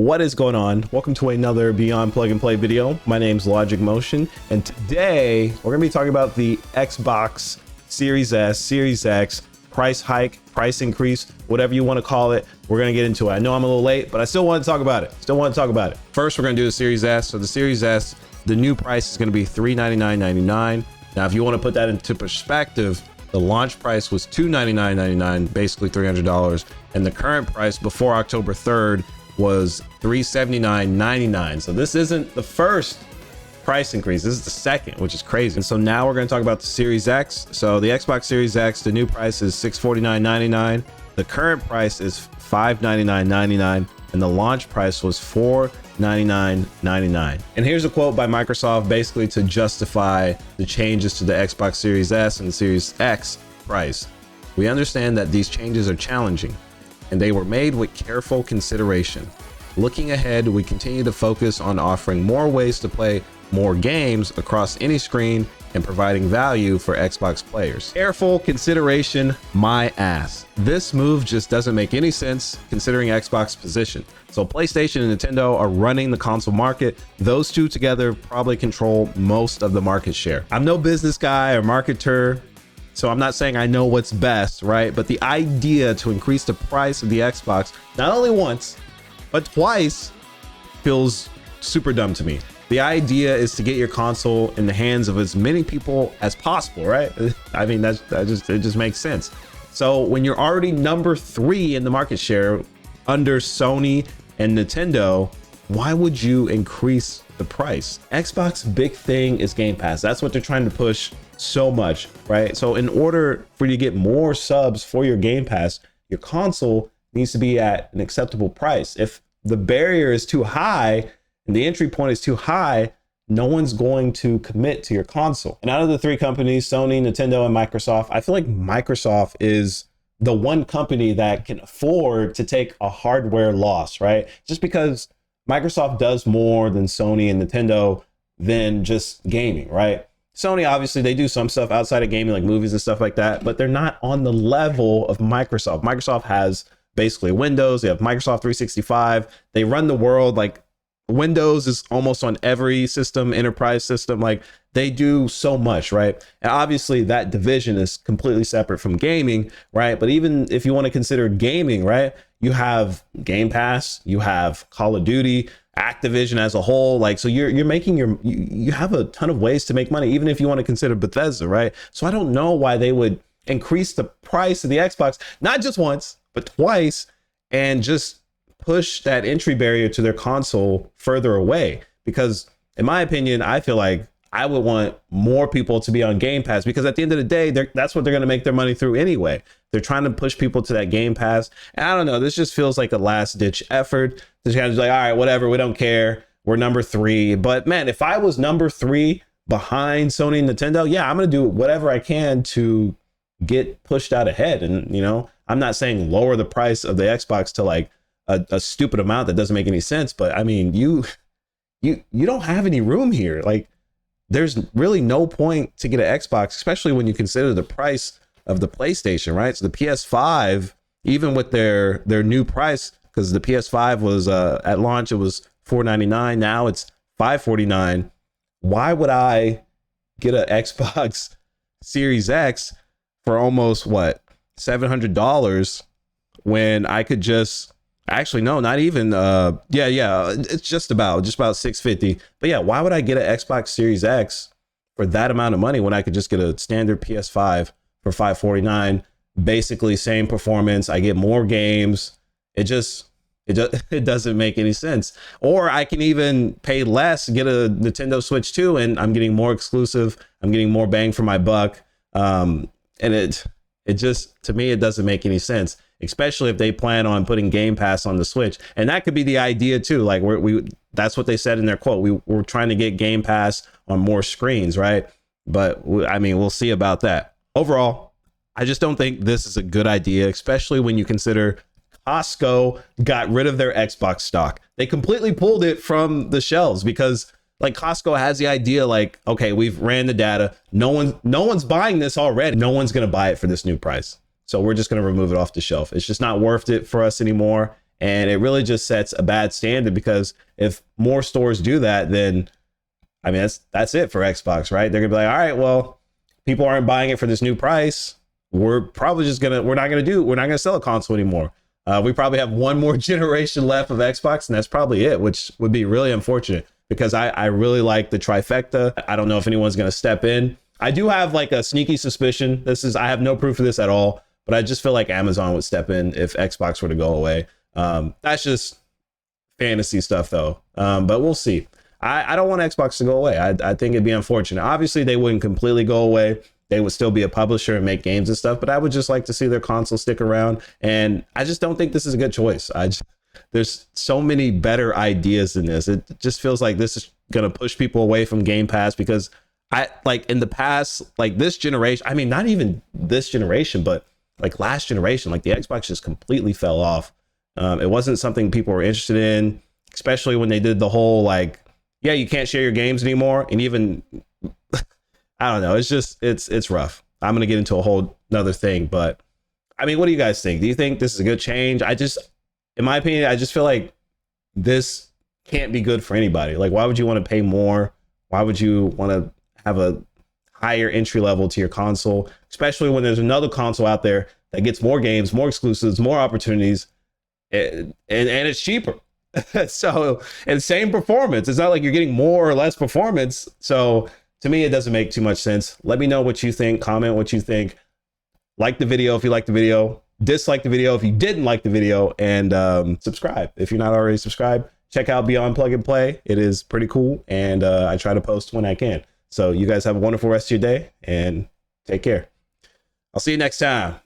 What is going on? Welcome to another Beyond Plug and Play video. My name's Logic Motion, and today we're gonna be talking about the Xbox Series S, Series X, price hike, price increase, whatever you want to call it. We're gonna get into it. I know I'm a little late, but I still want to talk about it. First, we're gonna do the Series S. So the Series S, the new price is gonna be $399.99. Now, if you want to put that into perspective, the launch price was $299.99, basically $300, and the current price before October 3rd was $379.99. So this isn't the first price increase, this is the second, which is crazy. And so now we're going to talk about the Series X. So the Xbox Series X, the new price is $649.99. The current price is $599.99, and the launch price was $499.99. And here's a quote by Microsoft basically to justify the changes to the Xbox Series S and the Series X price. "We understand that these changes are challenging, and they were made with careful consideration. Looking ahead, we continue to focus on offering more ways to play more games across any screen and providing value for Xbox players." Careful consideration, my ass. This move just doesn't make any sense considering Xbox's position. So PlayStation and Nintendo are running the console market. Those two together probably control most of the market share. I'm no business guy or marketer, so I'm not saying I know what's best, right? But the idea to increase the price of the Xbox, not only once, but twice, feels super dumb to me. The idea is to get your console in the hands of as many people as possible, right? I mean, it just makes sense. So when you're already number 3 in the market share under Sony and Nintendo, why would you increase the price? Xbox's big thing is Game Pass. That's what they're trying to push so much, right? So in order for you to get more subs for your Game Pass, your console needs to be at an acceptable price. If the barrier is too high and the entry point is too high, no one's going to commit to your console. And out of the 3 companies, Sony, Nintendo, and Microsoft, I feel like Microsoft is the one company that can afford to take a hardware loss, right? Just because Microsoft does more than Sony and Nintendo than just gaming, right? Sony, obviously, they do some stuff outside of gaming, like movies and stuff like that, but they're not on the level of Microsoft. Microsoft has basically Windows, they have Microsoft 365, they run the world. Like Windows is almost on every system, enterprise system, like they do so much, right? And obviously that division is completely separate from gaming, right? But even if you want to consider gaming, right, you have Game Pass, you have Call of Duty, Activision as a whole, like, so you're making you have a ton of ways to make money, even if you want to consider Bethesda, right? So I don't know why they would increase the price of the Xbox, not just once, but twice, and just push that entry barrier to their console further away. Because in my opinion, I feel like I would want more people to be on Game Pass, because at the end of the day, that's what they're going to make their money through anyway. They're trying to push people to that Game Pass. And I don't know, this just feels like a last ditch effort. Just kind of like, all right, whatever, we don't care. We're number 3. But man, if I was number 3 behind Sony and Nintendo, yeah, I'm going to do whatever I can to get pushed out ahead. And, you know, I'm not saying lower the price of the Xbox to like a stupid amount that doesn't make any sense. But I mean, you don't have any room here. Like, there's really no point to get an Xbox, especially when you consider the price of the PlayStation, right? So the PS5, even with their new price, because the PS5 was at launch, it was $499. Now it's $549. Why would I get an Xbox Series X for almost what, $700 when I could just, actually no, not even it's just about $650. But yeah, why would I get an Xbox Series X for that amount of money when I could just get a standard PS5 for $549? Basically same performance, I get more games. It doesn't make any sense. Or I can even pay less, get a Nintendo Switch 2, and I'm getting more exclusive, I'm getting more bang for my buck. And it just, to me, it doesn't make any sense, especially if they plan on putting Game Pass on the Switch. And that could be the idea too. Like that's what they said in their quote. We're trying to get Game Pass on more screens, right? But I mean, we'll see about that. Overall, I just don't think this is a good idea, especially when you consider Costco got rid of their Xbox stock. They completely pulled it from the shelves because like Costco has the idea like, okay, we've ran the data. No one's buying this already. No one's going to buy it for this new price. So we're just going to remove it off the shelf. It's just not worth it for us anymore. And it really just sets a bad standard, because if more stores do that, then I mean, that's it for Xbox, right? They're gonna be like, all right, well, people aren't buying it for this new price. We're probably just we're not gonna sell a console anymore. We probably have one more generation left of Xbox, and that's probably it, which would be really unfortunate, because I really like the trifecta. I don't know if anyone's gonna step in. I do have like a sneaky suspicion. I have no proof of this at all, but I just feel like Amazon would step in if Xbox were to go away. That's just fantasy stuff though. But we'll see. I don't want Xbox to go away. I think it'd be unfortunate. Obviously, they wouldn't completely go away. They would still be a publisher and make games and stuff, but I would just like to see their console stick around. And I just don't think this is a good choice. There's so many better ideas in this. It just feels like this is going to push people away from Game Pass, because like in the past, like this generation, I mean, not even this generation, but like last generation, like the Xbox just completely fell off. It wasn't something people were interested in, especially when they did the whole like, yeah, you can't share your games anymore. And even, I don't know, it's rough. I'm going to get into a whole nother thing, but I mean, what do you guys think? Do you think this is a good change? In my opinion, I just feel like this can't be good for anybody. Like, why would you want to pay more? Why would you want to have a higher entry level to your console, especially when there's another console out there that gets more games, more exclusives, more opportunities, and it's cheaper. So, and same performance. It's not like you're getting more or less performance. So to me, it doesn't make too much sense. Let me know what you think. Comment what you think. Like the video if you like the video. Dislike the video if you didn't like the video. And subscribe if you're not already subscribed. Check out Beyond Plug and Play. It is pretty cool. And I try to post when I can. So you guys have a wonderful rest of your day and take care. I'll see you next time.